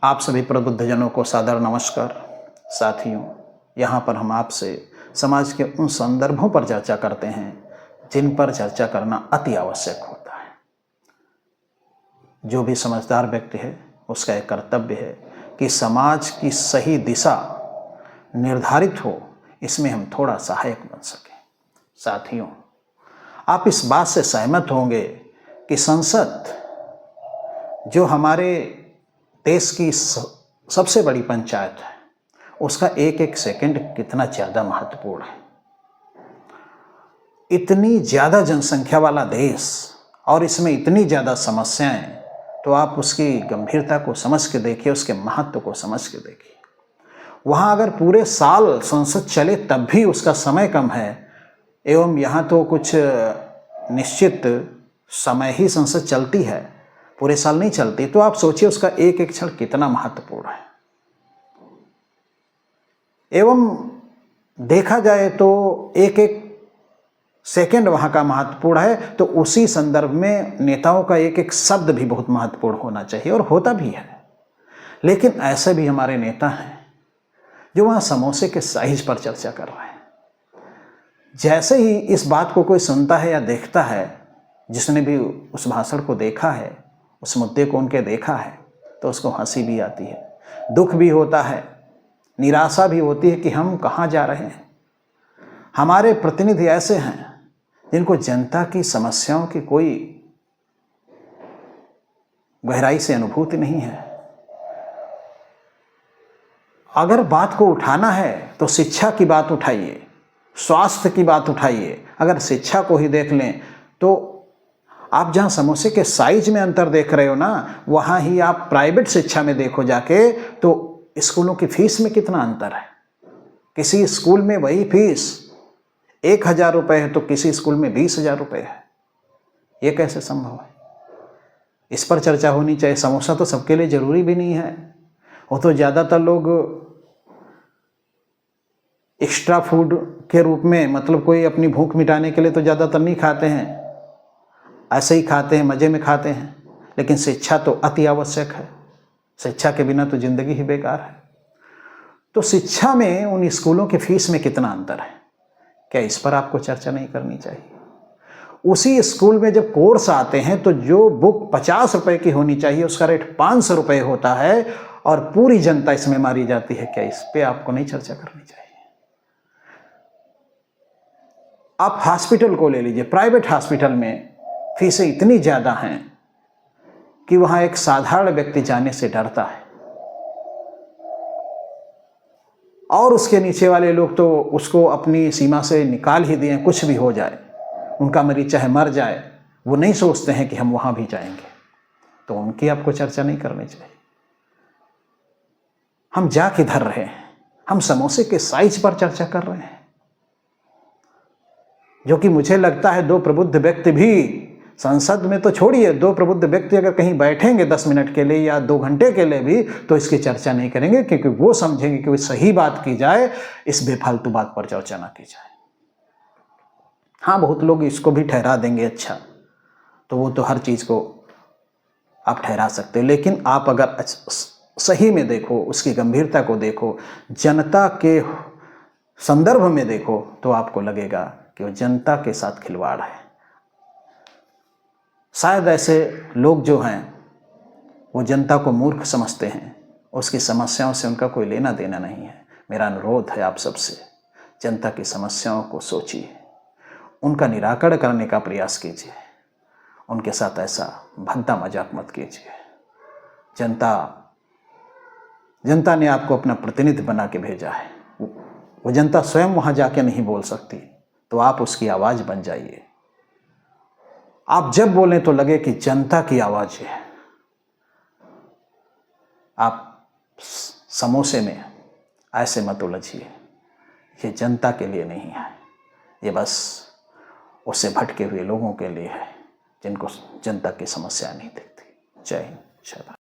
आप सभी प्रबुद्धजनों को सादर नमस्कार। साथियों, यहाँ पर हम आपसे समाज के उन संदर्भों पर चर्चा करते हैं जिन पर चर्चा करना अति आवश्यक होता है। जो भी समझदार व्यक्ति है उसका एक कर्तव्य है कि समाज की सही दिशा निर्धारित हो, इसमें हम थोड़ा सहायक बन सकें। साथियों, आप इस बात से सहमत होंगे कि संसद जो हमारे देश की सबसे बड़ी पंचायत है, उसका एक एक सेकंड कितना ज़्यादा महत्वपूर्ण है। इतनी ज़्यादा जनसंख्या वाला देश और इसमें इतनी ज़्यादा समस्याएं, तो आप उसकी गंभीरता को समझ के देखिए, उसके महत्व को समझ के देखिए। वहाँ अगर पूरे साल संसद चले तब भी उसका समय कम है, एवं यहाँ तो कुछ निश्चित समय ही संसद चलती है, पूरे साल नहीं चलती, तो आप सोचिए उसका एक एक क्षण कितना महत्वपूर्ण है। एवं देखा जाए तो एक एक सेकंड वहाँ का महत्वपूर्ण है, तो उसी संदर्भ में नेताओं का एक एक शब्द भी बहुत महत्वपूर्ण होना चाहिए, और होता भी है। लेकिन ऐसे भी हमारे नेता हैं जो वहाँ समोसे के साइज पर चर्चा कर रहे हैं। जैसे ही इस बात को कोई सुनता है या देखता है, जिसने भी उस भाषण को देखा है, उस मुद्दे को उनके देखा है, तो उसको हंसी भी आती है, दुख भी होता है, निराशा भी होती है कि हम कहाँ जा रहे हैं। हमारे प्रतिनिधि ऐसे हैं जिनको जनता की समस्याओं की कोई गहराई से अनुभूति नहीं है। अगर बात को उठाना है तो शिक्षा की बात उठाइए, स्वास्थ्य की बात उठाइए। अगर शिक्षा को ही देख लें तो आप जहाँ समोसे के साइज में अंतर देख रहे हो ना, वहाँ ही आप प्राइवेट शिक्षा में देखो जाके, तो स्कूलों की फीस में कितना अंतर है। किसी स्कूल में वही फीस 1,000 रुपये है तो किसी स्कूल में 20,000 रुपये है। ये कैसे संभव है? इस पर चर्चा होनी चाहिए। समोसा तो सबके लिए ज़रूरी भी नहीं है, वो तो ज़्यादातर लोग एक्स्ट्रा फूड के रूप में, मतलब कोई अपनी भूख मिटाने के लिए तो ज़्यादातर नहीं खाते हैं, ऐसे ही खाते हैं, मज़े में खाते हैं। लेकिन शिक्षा तो अति आवश्यक है, शिक्षा के बिना तो ज़िंदगी ही बेकार है। तो शिक्षा में उन स्कूलों की फीस में कितना अंतर है, क्या इस पर आपको चर्चा नहीं करनी चाहिए? उसी स्कूल में जब कोर्स आते हैं तो जो बुक 50 रुपये की होनी चाहिए उसका रेट 500 रुपये होता है, और पूरी जनता इसमें मारी जाती है। क्या इस पर आपको नहीं चर्चा करनी चाहिए? आप हॉस्पिटल को ले लीजिए, प्राइवेट हॉस्पिटल में फीसें इतनी ज़्यादा हैं कि वहाँ एक साधारण व्यक्ति जाने से डरता है, और उसके नीचे वाले लोग तो उसको अपनी सीमा से निकाल ही दिए, कुछ भी हो जाए, उनका मरीज चाहे मर जाए, वो नहीं सोचते हैं कि हम वहाँ भी जाएंगे। तो उनकी आपको चर्चा नहीं करनी चाहिए। हम जा किधर रहे हैं? हम समोसे के साइज पर चर्चा कर रहे हैं, जो कि मुझे लगता है दो प्रबुद्ध व्यक्ति भी संसद में तो छोड़िए, दो प्रबुद्ध व्यक्ति अगर कहीं बैठेंगे 10 मिनट के लिए या 2 घंटे के लिए भी, तो इसकी चर्चा नहीं करेंगे, क्योंकि वो समझेंगे कि सही बात की जाए, इस बेफालतू बात पर चर्चा ना की जाए। हाँ, बहुत लोग इसको भी ठहरा देंगे अच्छा, तो वो तो हर चीज़ को आप ठहरा सकते हो। लेकिन आप अगर सही में देखो, उसकी गंभीरता को देखो, जनता के संदर्भ में देखो, तो आपको लगेगा कि वो जनता के साथ खिलवाड़ है। शायद ऐसे लोग जो हैं वो जनता को मूर्ख समझते हैं, उसकी समस्याओं से उनका कोई लेना देना नहीं है। मेरा अनुरोध है आप सबसे, जनता की समस्याओं को सोचिए, उनका निराकरण करने का प्रयास कीजिए, उनके साथ ऐसा भद्दा मजाक मत कीजिए। जनता ने आपको अपना प्रतिनिधि बना के भेजा है, वो जनता स्वयं वहाँ जाके नहीं बोल सकती, तो आप उसकी आवाज़ बन जाइए। आप जब बोलें तो लगे कि जनता की आवाज़ है। आप समोसे में ऐसे मत उलझिए, ये जनता के लिए नहीं है, ये बस उससे भटके हुए लोगों के लिए है जिनको जनता की समस्या नहीं दिखती। जय हिंद, जय भारत।